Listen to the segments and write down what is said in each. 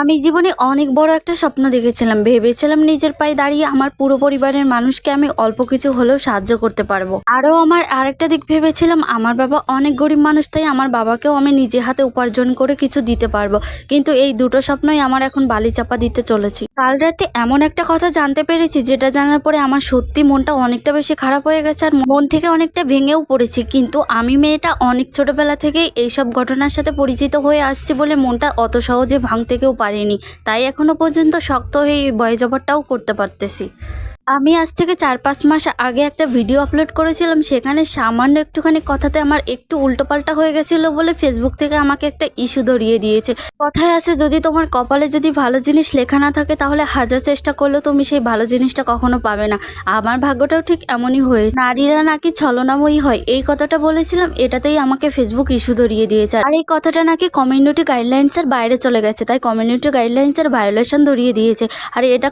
আমি জীবনে অনেক বড় একটা স্বপ্ন দেখেছিলাম। ভেবেছিলাম নিজের পায়ে দাঁড়িয়ে আমার পুরো পরিবারের মানুষকে আমি অল্প কিছু হলেও সাহায্য করতে পারবো। আরও আমার আরেকটা দিক ভেবেছিলাম, আমার বাবা অনেক গরিব মানুষ, তাই আমার বাবাকেও আমি নিজে হাতে উপার্জন করে কিছু দিতে পারবো। কিন্তু এই দুটো স্বপ্নই আমার এখন বালিচাপা দিতে চলেছি। কাল রাতে এমন একটা কথা জানতে পেরেছি, যেটা জানার পরে আমার সত্যি মনটা অনেকটা বেশি খারাপ হয়ে গেছে আর মন থেকে অনেকটা ভেঙেও পড়েছি। কিন্তু আমি মেয়েটা অনেক ছোটবেলা থেকেই এইসব ঘটনার সাথে পরিচিত হয়ে আসছি বলে মনটা অত সহজে ভাঙতে কেউ পারিনি। তাই এখনো পর্যন্ত শক্ত হয়ে এই ভয়েস ওভারটাও করতে পারতেছি। আমি আজ থেকে 4-5 মাস আগে একটা ভিডিও আপলোড করেছিলাম, সেখানে সামান্য একটুখানি কথাতে আমার একটু উল্টোপাল্টা হয়ে গেছিলো বলে ফেসবুক থেকে আমাকে একটা ইস্যু ধরিয়ে দিয়েছে। কথায় আছে, যদি তোমার কপালে যদি ভালো জিনিস লেখা না থাকে তাহলে হাজার চেষ্টা করলেও তুমি সেই ভালো জিনিসটা কখনো পাবে না। আমার ভাগ্যটাও ঠিক এমনই হয়েছে। নারীরা নাকি ছলনাময়ী হয়, এই কথাটা বলেছিলাম, এটাতেই আমাকে ফেসবুক ইস্যু ধরিয়ে দিয়েছে। আর এই কথাটা নাকি কমিউনিটি গাইডলাইন্সের বাইরে চলে গেছে, তাই কমিউনিটি গাইডলাইন্সের ভায়োলেশন ধরিয়ে দিয়েছে। আর এটা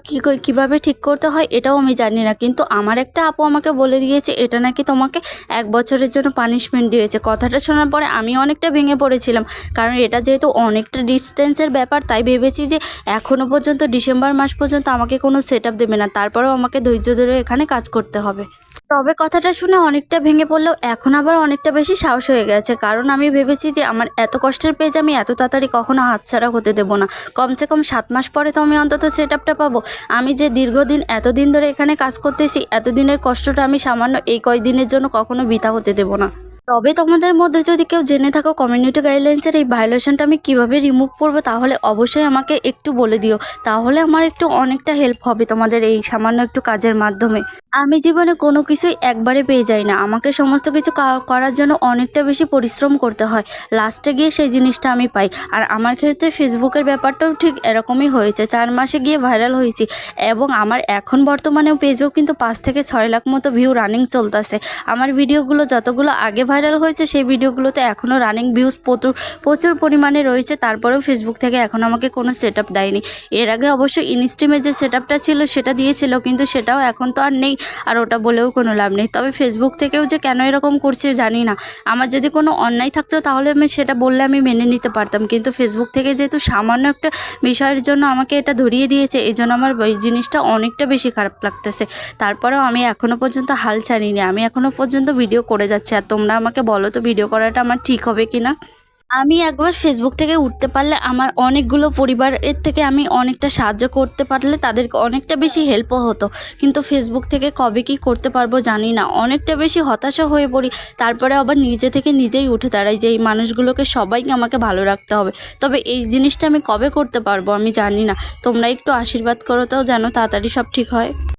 কিভাবে ঠিক করতে হয় এটাও আমি জানি না, কিন্তু আমার একটা আপু আমাকে বলে দিয়েছে এটা নাকি তোমাকে 1 বছরের জন্য পানিশমেন্ট দিয়েছে। কথাটা শোনার পরে আমি অনেকটা ভেঙে পড়েছিলাম, কারণ এটা যেহেতু অনেকটা ডিস্টেন্সের ব্যাপার, তাই ভেবেছি যে এখনও পর্যন্ত ডিসেম্বর মাস পর্যন্ত আমাকে কোনো সেট আপ দেবে না, তারপরেও আমাকে ধৈর্য ধরে এখানে কাজ করতে হবে। তবে কথাটা শুনে অনেকটা ভেঙে পড়লেও এখন আবার অনেকটা বেশি সাহস হয়ে গেছে, কারণ আমি ভেবেছি যে আমার এত কষ্টের পেজ আমি এত তাড়াতাড়ি কখনো হাতছাড়া হতে দেবো না। কমসে কম 7 মাস পরে তো আমি অন্তত সেট আপটা পাবো। আমি যে দীর্ঘদিন এতদিন ধরে এখানে কাজ করতেছি, এতদিনের কষ্টটা আমি সামান্য এই কয়েকদিনের জন্য কখনো বৃথা হতে দেবো না। তবে তোমাদের মধ্যে যদি কেউ জেনে থাকো কমিউনিটি গাইডলাইন্সের এই ভায়োলেশনটা আমি কিভাবে রিমুভ করবো, তাহলে অবশ্যই আমাকে একটু বলে দিও। তাহলে আমার একটু অনেকটা হেল্প হবে তোমাদের এই সামান্য একটু কাজের মাধ্যমে। আমি জীবনে কোনো কিছুই একবারে পেয়ে যাই না, আমাকে সমস্ত কিছু করার জন্য অনেকটা বেশি পরিশ্রম করতে হয়, লাস্টে গিয়ে সেই জিনিসটা আমি পাই। আর আমার ক্ষেত্রে ফেসবুকের ব্যাপারটাও ঠিক এরকমই হয়েছে। 4 মাসে গিয়ে ভাইরাল হয়েছি এবং আমার এখন বর্তমানেও পেজেও কিন্তু 5 থেকে 6 লাখ মতো ভিউ রানিং চলতেছে। আমার ভিডিওগুলো যতগুলো আগে ভাইরাল হয়েছে সেই ভিডিওগুলোতে এখনও রানিং ভিউজ প্রচুর পরিমাণে রয়েছে। তারপরেও ফেসবুক থেকে এখন আমাকে কোনো সেট আপ দেয়নি। এর আগে অবশ্য ইনস্ট্রিমে যে সেট আপটা ছিল সেটা দিয়েছিল, কিন্তু সেটাও এখন তো আর নেই, আর ওটা বলেও কোনো লাভ নেই। তবে ফেসবুক থেকেও যে কেন এরকম করছে জানি না। আমার যদি কোনো অন্যায় থাকতো তাহলে আমি সেটা বললে আমি মেনে নিতে পারতাম, কিন্তু ফেসবুক থেকে যেহেতু সামান্য একটা বিষয়ের জন্য আমাকে এটা ধরিয়ে দিয়েছে, এই জন্য আমার ওই জিনিসটা অনেকটা বেশি খারাপ লাগতেছে। তারপরেও আমি এখনও পর্যন্ত হাল ছাড়িনি, আমি এখনও পর্যন্ত ভিডিও করে যাচ্ছি। আর তোমরা আমাকে বলো তো ভিডিও করাটা আমার ঠিক হবে কি না। আমি একবার ফেসবুক থেকে উঠতে পারলে আমার অনেকগুলো পরিবারের থেকে আমি অনেকটা সাহায্য করতে পারলে তাদেরকে অনেকটা বেশি হেল্পও হতো, কিন্তু ফেসবুক থেকে কবে কি করতে পারবো জানি না, অনেকটা বেশি হতাশা হয়ে পড়ি। তারপরে আবার নিজে থেকে নিজেই উঠে দাঁড়াই যে এই মানুষগুলোকে সবাইকে আমাকে ভালো রাখতে হবে। তবে এই জিনিসটা আমি কবে করতে পারবো আমি জানি না। তোমরা একটু আশীর্বাদ করো তো যেন তাড়াতাড়ি সব ঠিক হয়।